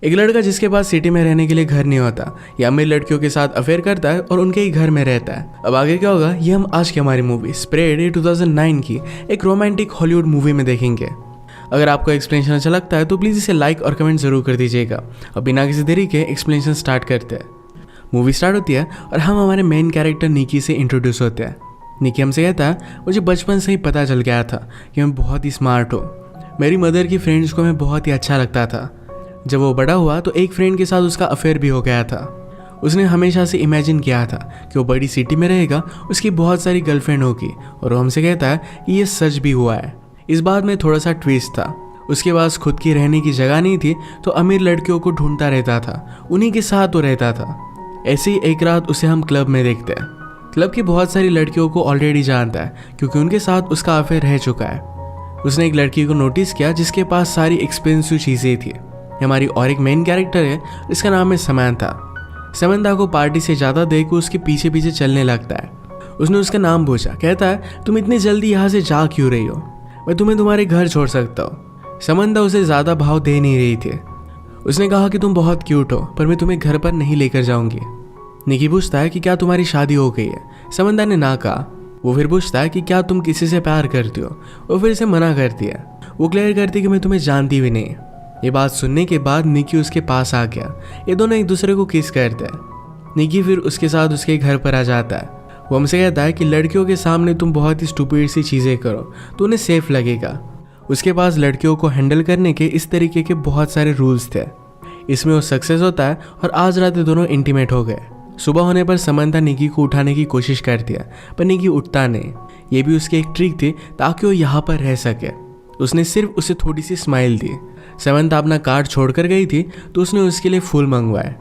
एक लड़का जिसके पास सिटी में रहने के लिए घर नहीं होता, ये अमीर लड़कियों के साथ अफेयर करता है और उनके ही घर में रहता है। अब आगे क्या होगा ये हम आज की हमारी मूवी स्प्रेड 2009 की एक रोमांटिक हॉलीवुड मूवी में देखेंगे। अगर आपको एक्सप्लेनेशन अच्छा लगता है तो प्लीज़ इसे लाइक और कमेंट जरूर कर दीजिएगा। अब बिना किसी देरी के एक्सप्लेनेशन स्टार्ट करते हैं। मूवी स्टार्ट होती है और हम हमारे मेन कैरेक्टर निकी से इंट्रोड्यूस होते हैं। निकी हमसे कहता है मुझे बचपन से ही पता चल गया था कि मैं बहुत ही स्मार्ट हूँ। मेरी मदर की फ्रेंड्स को मैं बहुत ही अच्छा लगता था। जब वो बड़ा हुआ तो एक फ्रेंड के साथ उसका अफेयर भी हो गया था। उसने हमेशा से इमेजिन किया था कि वो बड़ी सिटी में रहेगा, उसकी बहुत सारी गर्लफ्रेंड होगी, और वो हमसे कहता है कि ये सच भी हुआ है। इस बात में थोड़ा सा ट्विस्ट था। उसके पास खुद की रहने की जगह नहीं थी तो अमीर लड़कियों को ढूंढता रहता था, उन्हीं के साथ वो रहता था। ऐसे ही एक रात उसे हम क्लब में देखते हैं। क्लब की बहुत सारी लड़कियों को ऑलरेडी जानता है क्योंकि उनके साथ उसका अफेयर रह चुका है। उसने एक लड़की को नोटिस किया जिसके पास सारी एक्सपेंसिव चीज़ें थी। हमारी और एक मेन कैरेक्टर है, इसका नाम है समंथा। समंथा को पार्टी से ज़्यादा देख उसके पीछे पीछे चलने लगता है। उसने उसका नाम पूछा, कहता है तुम इतनी जल्दी यहाँ से जा क्यों रही हो, मैं तुम्हें तुम्हारे घर छोड़ सकता हूँ। समंथा उसे ज़्यादा भाव दे नहीं रही थी। उसने कहा कि तुम बहुत क्यूट हो पर मैं तुम्हें घर पर नहीं लेकर जाऊँगी। निकी पूछता है कि क्या तुम्हारी शादी हो गई है। समंथा ने ना कहा। वो फिर पूछता है कि क्या तुम किसी से प्यार करती हो। वो फिर इसे मना करती है। वो क्लियर करती है कि मैं तुम्हें जानती भी नहीं। ये बात सुनने के बाद निकी उसके पास आ गया। ये दोनों एक दूसरे को किस करते हैं। निकी फिर उसके साथ उसके घर पर आ जाता है। वो हमसे कहता है कि लड़कियों के सामने तुम बहुत ही स्टूपिड सी चीज़ें करो तो उन्हें सेफ लगेगा। उसके पास लड़कियों को हैंडल करने के इस तरीके के बहुत सारे रूल्स थे। इसमें वो सक्सेस होता है और आज रात दोनों इंटीमेट हो गए। सुबह होने पर समंथा निकी को उठाने की कोशिश करती है पर निकी उठता नहीं। ये भी उसकी एक ट्रिक थी ताकि वो यहाँ पर रह सके। उसने सिर्फ उसे थोड़ी सी स्माइल दी। समंथा अपना कार्ड छोड़कर गई थी तो उसने उसके लिए फूल मंगवाए।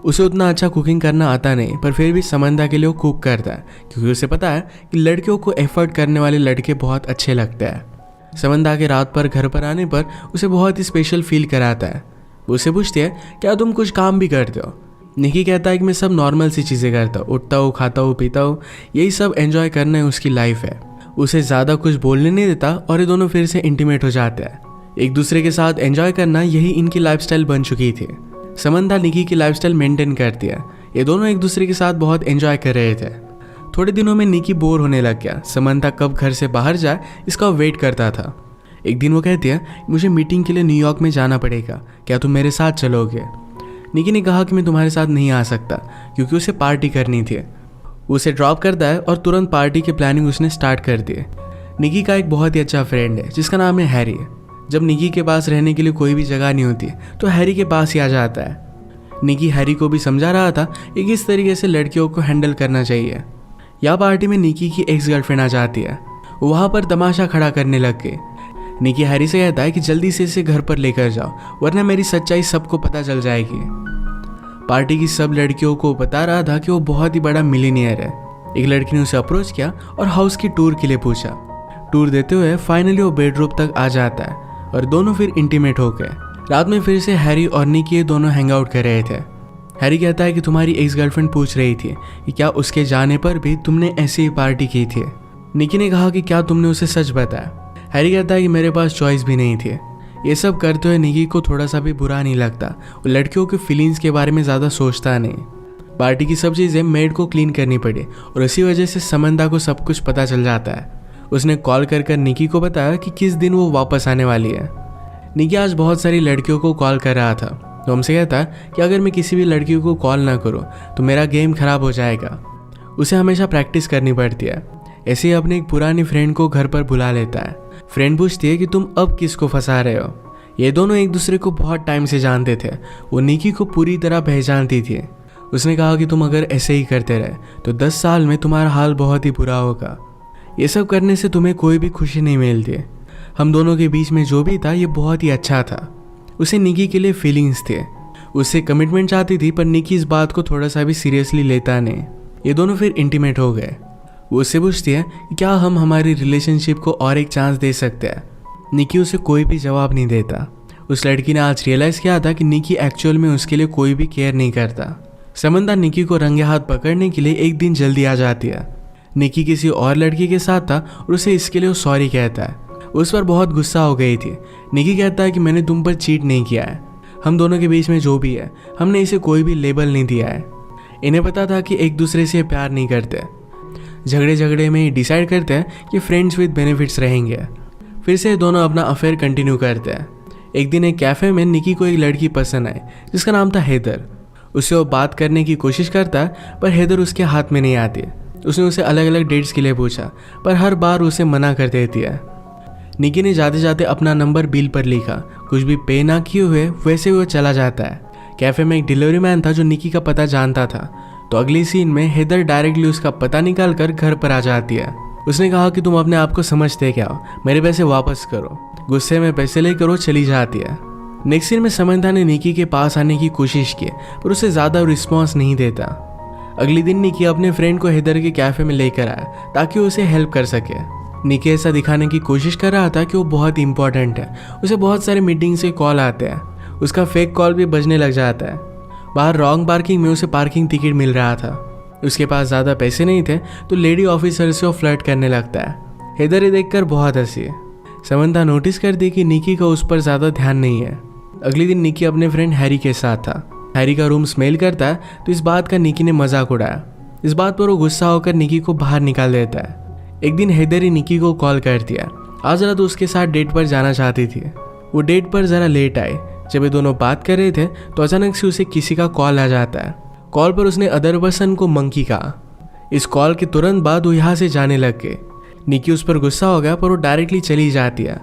उसे उतना अच्छा कुकिंग करना आता नहीं पर फिर भी समंथा के लिए वो कुक करता है क्योंकि उसे पता है कि लड़कियों को एफर्ट करने वाले लड़के बहुत अच्छे लगते हैं। समंथा के रात पर घर पर आने पर उसे बहुत ही स्पेशल फील कराता है। वो उसे पूछती है क्या तुम कुछ काम भी करते हो। निकी कहता है कि मैं सब नॉर्मल सी चीज़ें करता हूँ, उठता हूँ, खाता हूँ, पीता हूँ, यही सब एंजॉय करना है उसकी लाइफ है। उसे ज़्यादा कुछ बोलने नहीं देता और ये दोनों फिर से इंटीमेट हो जाते हैं। एक दूसरे के साथ एंजॉय करना यही इनकी लाइफस्टाइल बन चुकी थी। समंथा निकी की लाइफस्टाइल मेंटेन करती है। ये दोनों एक दूसरे के साथ बहुत एंजॉय कर रहे थे। थोड़े दिनों में निकी बोर होने लग गया। समंथा कब घर से बाहर जाए इसका वेट करता था। एक दिन वो कहती है मुझे मीटिंग के लिए न्यूयॉर्क में जाना पड़ेगा, क्या तुम मेरे साथ चलोगे। निकी ने कहा कि मैं तुम्हारे साथ नहीं आ सकता क्योंकि उसे पार्टी करनी थी। उसे ड्रॉप करता है और तुरंत पार्टी की प्लानिंग उसने स्टार्ट कर दी। निकी का एक बहुत ही अच्छा फ्रेंड है जिसका नाम है हैरी। जब निकी के पास रहने के लिए कोई भी जगह नहीं होती तो हैरी के पास ही आ जाता है। निकी हैरी को भी समझा रहा था कि किस तरीके से लड़कियों को हैंडल करना चाहिए। यह पार्टी में निकी की एक्स गर्लफ्रेंड आ जाती है। वो वहाँ पर तमाशा खड़ा करने लग गई। निकी हैरी से कहता है कि जल्दी से इसे घर पर लेकर जाओ वरना मेरी सच्चाई सबको पता चल जाएगी। पार्टी की सब लड़कियों को बता रहा था कि वो बहुत ही बड़ा मिलीनियर है। एक लड़की ने उसे अप्रोच किया और हाउस की टूर के लिए पूछा। टूर देते हुए फाइनली वो बेडरूम तक आ जाता है और दोनों फिर इंटीमेट हो गए। रात में फिर से हैरी और निकी दोनों हैंग आउट कर रहे थे। हैरी कहता है कि तुम्हारी एक्स गर्लफ्रेंड पूछ रही थी कि क्या उसके जाने पर भी तुमने ऐसी ही पार्टी की थी। निकी ने कहा कि क्या तुमने उसे सच बताया। हैरी कहता है कि मेरे पास चॉइस भी नहीं थी। ये सब करते हुए निकी को थोड़ा सा भी बुरा नहीं लगता। वो लड़कियों के फीलिंग्स के बारे में ज़्यादा सोचता नहीं। पार्टी की सब चीज़ें मेड को क्लीन करनी पड़ी और इसी वजह से समंथा को सब कुछ पता चल जाता है। उसने कॉल कर निकी को बताया कि किस दिन वो वापस आने वाली है। निकी आज बहुत सारी लड़कियों को कॉल कर रहा था तो हमसे कहता है कि अगर मैं किसी भी लड़की को कॉल ना करूँ तो मेरा गेम खराब हो जाएगा। उसे हमेशा प्रैक्टिस करनी पड़ती है। ऐसे ही अपने एक पुरानी फ्रेंड को घर पर बुला लेता है। फ्रेंड पूछती है कि तुम अब किसको फंसा रहे हो। ये दोनों एक दूसरे को बहुत टाइम से जानते थे। वो निकी को पूरी तरह पहचानती थी। उसने कहा कि तुम अगर ऐसे ही करते रहे तो 10 साल में तुम्हारा हाल बहुत ही बुरा होगा। ये सब करने से तुम्हें कोई भी खुशी नहीं मिलती। हम दोनों के बीच में जो भी था ये बहुत ही अच्छा था। उसे निकी के लिए फीलिंग्स थे। उससे कमिटमेंट चाहती थी पर निकी इस बात को थोड़ा सा भी सीरियसली लेता नहीं। ये दोनों फिर इंटीमेट हो गए। वो उससे पूछती है कि क्या हम हमारी रिलेशनशिप को और एक चांस दे सकते हैं। निकी उसे कोई भी जवाब नहीं देता। उस लड़की ने आज रियलाइज़ किया था कि निकी एक्चुअल में उसके लिए कोई भी केयर नहीं करता। समंथा निकी को रंगे हाथ पकड़ने के लिए एक दिन जल्दी आ जाती है। निकी किसी और लड़की के साथ था और उसे इसके लिए वो सॉरी कहता है। उस पर बहुत गुस्सा हो गई थी। निकी कहता है कि मैंने तुम पर चीट नहीं किया है। हम दोनों के बीच में जो भी है हमने इसे कोई भी लेबल नहीं दिया है। इन्हें पता था कि एक दूसरे से प्यार नहीं करते। झगड़े में डिसाइड करते हैं कि फ्रेंड्स विद बेनिफिट्स रहेंगे। फिर से दोनों अपना अफेयर कंटिन्यू करते हैं। एक दिन एक कैफ़े में निकी को एक लड़की पसंद आई जिसका नाम था हैदर। उससे वो बात करने की कोशिश करता है पर हैदर उसके हाथ में नहीं आती। उसने उसे अलग अलग डेट्स के लिए पूछा पर हर बार उसे मना कर देती है। निकी ने जाते जाते अपना नंबर बिल पर लिखा। कुछ भी पे ना किए हुए वैसे वो चला जाता है। कैफ़े में एक डिलीवरी मैन था जो निकी का पता जानता था। तो अगली सीन में हैदर डायरेक्टली उसका पता निकाल कर घर पर आ जाती है। उसने कहा कि तुम अपने आप को समझते क्या हो, मेरे पैसे वापस करो। गुस्से में पैसे लेकर वो चली जाती है। नेक्स्ट सीन में समंथा ने निकी के पास आने की कोशिश की पर उसे ज़्यादा रिस्पॉन्स नहीं देता। अगले दिन निकी अपने फ्रेंड को हैदर के कैफ़े में लेकर आया ताकि उसे हेल्प कर सके। निकी ऐसा दिखाने की कोशिश कर रहा था कि वो बहुत इंपॉर्टेंट है। उसे बहुत सारे मीटिंग से कॉल आते हैं। उसका फेक कॉल भी बजने लग जाता है। बाहर रॉन्ग पार्किंग में उसे पार्किंग टिकट मिल रहा था। उसके पास ज़्यादा पैसे नहीं थे तो लेडी ऑफिसर से वो फ्लर्ट करने लगता है। हैदर ये देखकर बहुत हंसी। समंथा नोटिस करती कि निकी का उस पर ज़्यादा ध्यान नहीं है। अगले दिन निकी अपने फ्रेंड हैरी के साथ था। हैरी का रूम स्मेल करता है तो इस बात का निकी ने मजाक उड़ाया। इस बात पर वो गुस्सा होकर निकी को बाहर निकाल देता है। एक दिन हैदर ही निकी को कॉल कर दिया। आज रात उसके साथ डेट पर जाना चाहती थी। वो डेट पर ज़रा लेट आए। जब ये दोनों बात कर रहे थे तो अचानक से उसे किसी का कॉल आ जाता है। कॉल पर उसने अदर पर्सन को मंकी कहा। इस कॉल के तुरंत बाद वो यहाँ से जाने लग गए। निकी उस पर गुस्सा हो गया पर वो डायरेक्टली चली जाती है।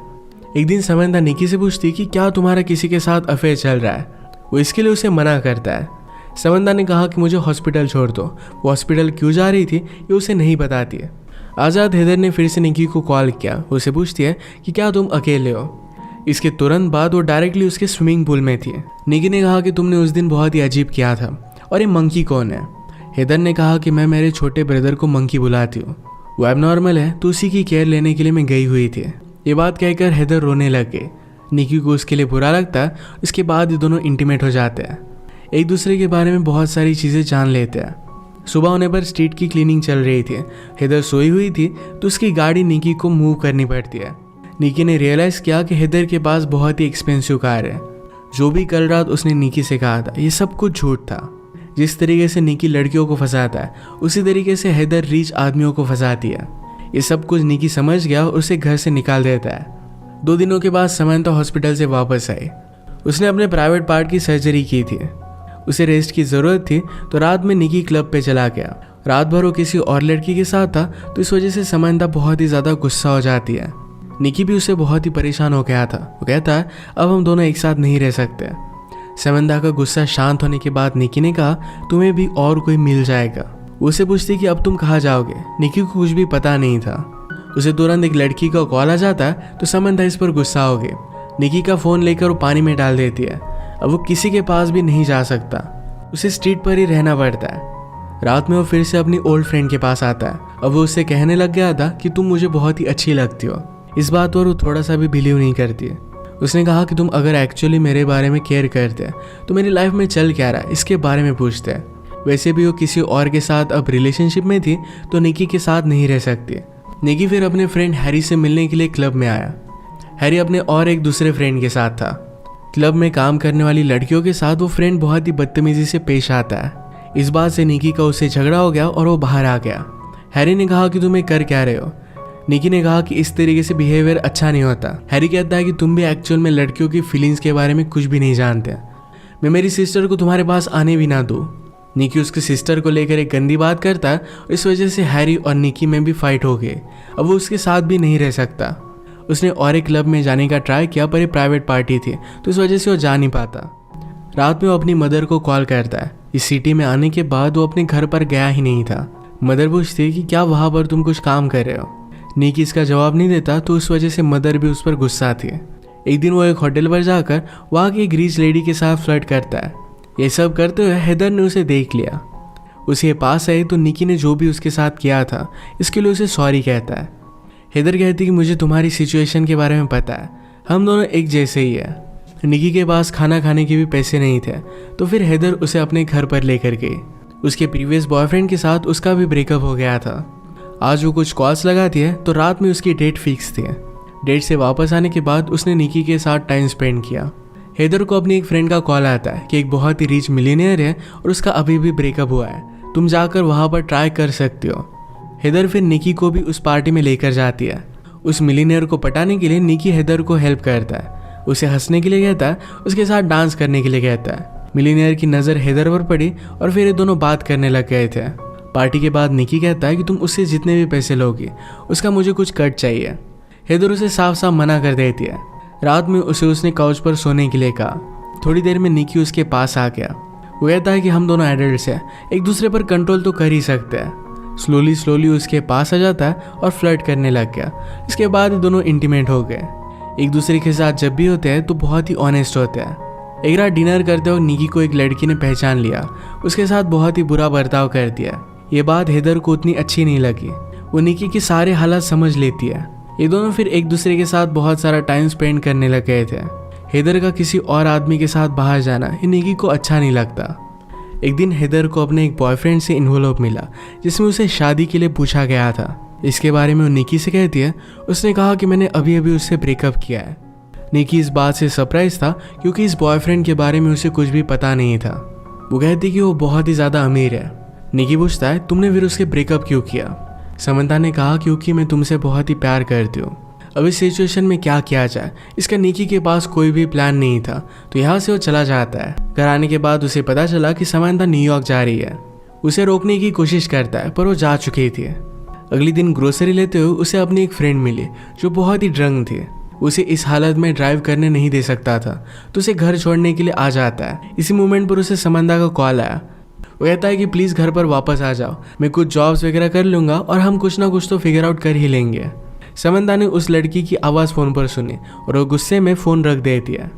एक दिन समंथा निकी से पूछती कि क्या तुम्हारा किसी के साथ अफेयर चल रहा है। वो इसके लिए उसे मना करता है। समंथा ने कहा कि मुझे हॉस्पिटल छोड़ दो। वो हॉस्पिटल क्यों जा रही थी ये उसे नहीं बताती है। आज़ाद हैदर ने फिर से निकी को कॉल किया। उसे पूछती है कि क्या तुम अकेले हो। इसके तुरंत बाद वो डायरेक्टली उसके स्विमिंग पूल में थी। निकी ने कहा कि तुमने उस दिन बहुत ही अजीब किया था और ये मंकी कौन है। हैदर ने कहा कि मैं मेरे छोटे ब्रदर को मंकी बुलाती हूँ। वो एबनॉर्मल है तो उसी की केयर लेने के लिए मैं गई हुई थी। ये बात कहकर हैदर रोने लग गए। निकी को उसके लिए बुरा लगता है। इसके बाद ये दोनों इंटीमेट हो जाते हैं। एक दूसरे के बारे में बहुत सारी चीज़ें जान लेते हैं। सुबह होने पर स्ट्रीट की क्लीनिंग चल रही थी। हैदर सोई हुई थी तो उसकी गाड़ी निकी को मूव करनी पड़ती है। निकी ने रियलाइज़ किया कि हैदर के पास बहुत ही एक्सपेंसिव कार है। जो भी कल रात उसने निकी से कहा था ये सब कुछ झूठ था। जिस तरीके से निकी लड़कियों को फंसाता है उसी तरीके से हैदर रिच आदमियों को फंसाती है। ये सब कुछ निकी समझ गया और उसे घर से निकाल देता है। 2 दिनों के बाद समंथा हॉस्पिटल से वापस आई। उसने अपने प्राइवेट पार्ट की सर्जरी की थी। उसे रेस्ट की ज़रूरत थी तो रात में निकी क्लब पे चला गया। रात भर वो किसी और लड़की के साथ था तो इस वजह से समंथा बहुत ही ज़्यादा गुस्सा हो जाती है। निकी भी उससे बहुत ही परेशान हो गया था। वो कहता है अब हम दोनों एक साथ नहीं रह सकते। समंथा का गुस्सा शांत होने के बाद निकी ने कहा तुम्हें भी और कोई मिल जाएगा। उसे पूछती कि अब तुम कहाँ जाओगे। निकी को कुछ भी पता नहीं था। उसे तुरंत एक लड़की का कॉल आ जाता है तो समंथा इस पर गुस्सा हो गई। निकी का फ़ोन लेकर वो पानी में डाल देती है। अब वो किसी के पास भी नहीं जा सकता। उसे स्ट्रीट पर ही रहना पड़ता है। रात में वो फिर से अपनी ओल्ड फ्रेंड के पास आता है। अब वो उससे कहने लग गया था कि तुम मुझे बहुत ही अच्छी लगती हो। इस बात पर वो थोड़ा सा भी बिलीव नहीं करती है। उसने कहा कि तुम अगर एक्चुअली मेरे बारे में केयर करते तो मेरी लाइफ में चल क्या रहा है इसके बारे में पूछते हैं। वैसे भी वो किसी और के साथ अब रिलेशनशिप में थी तो निकी के साथ नहीं रह सकती। निकी फिर अपने फ्रेंड हैरी से मिलने के लिए क्लब में आया। हैरी अपने और एक दूसरे फ्रेंड के साथ था। क्लब में काम करने वाली लड़कियों के साथ वो फ्रेंड बहुत ही बदतमीजी से पेश आता है। इस बात से निकी का उससे झगड़ा हो गया और वो बाहर आ गया। हैरी ने कहा कि तुम कर क्या रहे हो। निकी ने कहा कि इस तरीके से बिहेवियर अच्छा नहीं होता। हैरी कहता है कि तुम भी एक्चुअल में लड़कियों की फीलिंग्स के बारे में कुछ भी नहीं जानते। मैं मेरी सिस्टर को तुम्हारे पास आने भी ना दूँ। निकी उसकी सिस्टर को लेकर एक गंदी बात करता है। इस वजह से हैरी और निकी में भी फाइट हो गई। अब वो उसके साथ भी नहीं रह सकता। उसने और एक क्लब में जाने का ट्राई किया पर ये प्राइवेट पार्टी थी तो इस वजह से वो जा नहीं पाता। रात में वो अपनी मदर को कॉल करता है। इस सिटी में आने के बाद वो अपने घर पर गया ही नहीं था। मदर पूछती कि क्या वहाँ पर तुम कुछ काम कर रहे हो। निकी इसका जवाब नहीं देता तो उस वजह से मदर भी उस पर गुस्सा थी। एक दिन वो एक होटल पर जाकर वहाँ की एक रिच लेडी के साथ फ्लर्ट करता है। ये सब करते हुए हैदर ने उसे देख लिया। उसके पास आई तो निकी ने जो भी उसके साथ किया था इसके लिए उसे सॉरी कहता है। हैदर कहती कि मुझे तुम्हारी सिचुएशन के बारे में पता है, हम दोनों एक जैसे ही है। निकी के पास खाना खाने के भी पैसे नहीं थे तो फिर हैदर उसे अपने घर पर लेकर गई। उसके प्रीवियस बॉयफ्रेंड के साथ उसका भी ब्रेकअप हो गया था। आज वो कुछ कॉल्स लगाती है तो रात में उसकी डेट फिक्स थी। डेट से वापस आने के बाद उसने निकी के साथ टाइम स्पेंड किया। हेदर को अपनी एक फ्रेंड का कॉल आता है कि एक बहुत ही रिच मिलियनेयर है और उसका अभी भी ब्रेकअप हुआ है, तुम जाकर वहाँ पर ट्राई कर सकते हो। हेदर फिर निकी को भी उस पार्टी में लेकर जाती है। उस मिलियनेयर को पटाने के लिए निकी हेदर को हेल्प करता है, उसे हंसने के लिए कहता है, उसके साथ डांस करने के लिए कहता है। मिलियनेयर की नज़र हेदर पर पड़ी और फिर ये दोनों बात करने लग गए थे। पार्टी के बाद निकी कहता है कि तुम उससे जितने भी पैसे लोगी उसका मुझे कुछ कट चाहिए। हेदर उसे साफ साफ मना कर देती है। रात में उसने काउच पर सोने के लिए कहा। थोड़ी देर में निकी उसके पास आ गया। वो कहता है कि हम दोनों एडल्ट्स हैं, एक दूसरे पर कंट्रोल तो कर ही सकते हैं। स्लोली उसके पास आ जाता है और फ्लर्ट करने लग गया। इसके बाद दोनों इंटीमेट हो गए। एक दूसरे के साथ जब भी होते हैं तो बहुत ही ऑनेस्ट होते हैं। एक रात डिनर करते वक्त निकी को एक लड़की ने पहचान लिया, उसके साथ बहुत ही बुरा बर्ताव कर दिया। ये बात हेदर को उतनी अच्छी नहीं लगी। वो निकी के सारे हालात समझ लेती है। ये दोनों फिर एक दूसरे के साथ बहुत सारा टाइम स्पेंड करने लग गए थे। हेदर का किसी और आदमी के साथ बाहर जाना निकी को अच्छा नहीं लगता। एक दिन हेदर को अपने एक बॉयफ्रेंड से इन्वॉल्व मिला जिसमें उसे शादी के लिए पूछा गया था। इसके बारे में वो निकी से कहती है, उसने कहा कि मैंने अभी अभी उससे ब्रेकअप किया है। निकी इस बात से सरप्राइज था क्योंकि इस बॉयफ्रेंड के बारे में उसे कुछ भी पता नहीं था। वो कहती कि वो बहुत ही ज़्यादा अमीर है। निकी पूछता है, तुमने फिर उसके ब्रेकअप क्यों किया? समंता ने कहा, क्योंकि मैं तुमसे बहुत ही प्यार करती हूँ। अब इस सिचुएशन में क्या किया जाए? इसका निकी के पास कोई भी प्लान नहीं था, तो यहाँ से वो चला जाता है। घर आने के बाद उसे पता चला कि समंता न्यूयॉर्क जा रही है। उसे रोकने की कोशिश करता है पर वो जा चुकी थी। अगले दिन ग्रोसरी लेते हुए उसे अपनी एक फ्रेंड मिली जो बहुत ही ड्रंक थी। उसे इस हालत में ड्राइव करने नहीं दे सकता था, तो उसे घर छोड़ने के लिए आ जाता है। इसी मोमेंट पर उसे समंता का कॉल आया। वो कहता है कि प्लीज़ घर पर वापस आ जाओ, मैं कुछ जॉब्स वगैरह कर लूँगा और हम कुछ ना कुछ तो फिगर आउट कर ही लेंगे। समंता ने उस लड़की की आवाज़ फ़ोन पर सुनी और वो गुस्से में फ़ोन रख दे दिया।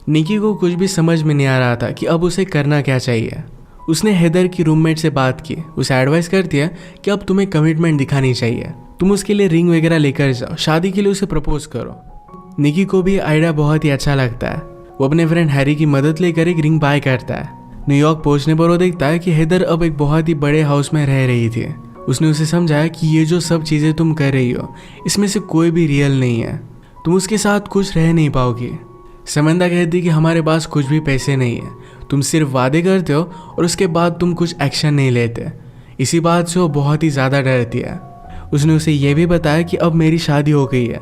निकी को कुछ भी समझ में नहीं आ रहा था कि अब उसे करना क्या चाहिए। उसने हेदर की रूममेट से बात की। उसे एडवाइस करती है कि अब तुम्हें कमिटमेंट दिखानी चाहिए, तुम उसके लिए रिंग वगैरह लेकर जाओ, शादी के लिए उसे प्रपोज करो। निकी को भी आइडिया बहुत ही अच्छा लगता है। वो अपने फ्रेंड हैरी की मदद लेकर एक रिंग बाय करता है। न्यूयॉर्क पहुंचने पर वो देखता है कि हेदर अब एक बहुत ही बड़े हाउस में रह रही थी। उसने उसे समझाया कि ये जो सब चीज़ें तुम कर रही हो इसमें से कोई भी रियल नहीं है, तुम उसके साथ कुछ रह नहीं पाओगी। समंता कहती कि हमारे पास कुछ भी पैसे नहीं है, तुम सिर्फ वादे करते हो और उसके बाद तुम कुछ एक्शन नहीं लेते। इसी बात से वो बहुत ही ज़्यादा डरती है। उसने उसे यह भी बताया कि अब मेरी शादी हो गई है।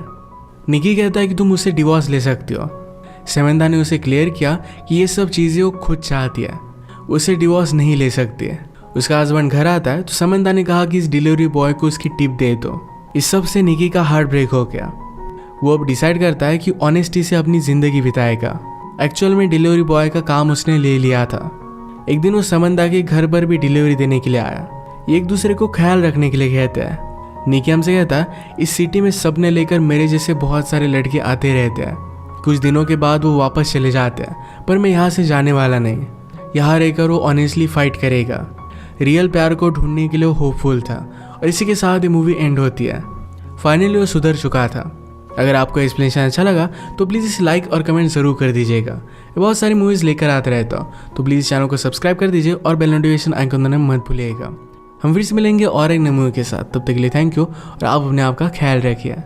निकी कहता है कि तुम उससे डिवोर्स ले सकती हो। समंता ने उसे क्लियर किया कि ये सब चीज़ें वो खुद चाहती है, उसे डिवोर्स नहीं ले सकती है। उसका हस्बैंड घर आता है तो समंता ने कहा कि इस डिलीवरी बॉय को उसकी टिप दे दो। इस सब से निकी का हार्ट ब्रेक हो गया। वो अब डिसाइड करता है कि ऑनेस्टी से अपनी ज़िंदगी बिताएगा। एक्चुअल में डिलीवरी बॉय का काम उसने ले लिया था। एक दिन वो समंता के घर पर भी डिलीवरी देने के लिए आया। ये एक दूसरे को ख्याल रखने के लिए कहते हैं। निकी हमसे कहता है, इस सिटी में सबने लेकर मेरे जैसे बहुत सारे लड़के आते रहते हैं। कुछ दिनों के बाद वो वापस चले जाते हैं, पर मैं यहाँ से जाने वाला नहीं। यहाँ रहकर वो ऑनेस्टली फाइट करेगा। रियल प्यार को ढूंढने के लिए वो होपफुल था और इसी के साथ ये मूवी एंड होती है। फाइनली वो सुधर चुका था। अगर आपको एक्सप्लेनेशन अच्छा लगा तो प्लीज़ इसे लाइक और कमेंट ज़रूर कर दीजिएगा। बहुत सारी मूवीज़ लेकर आते रहता हूँ, तो प्लीज़ चैनल को सब्सक्राइब कर दीजिए और बेल नोटिफिकेशन आइकन दबाना मत भूलिएगा। हम फिर से मिलेंगे और एक नए मूवी के साथ। तब तक के लिए थैंक यू और आप अपने आप का ख्याल रखिए।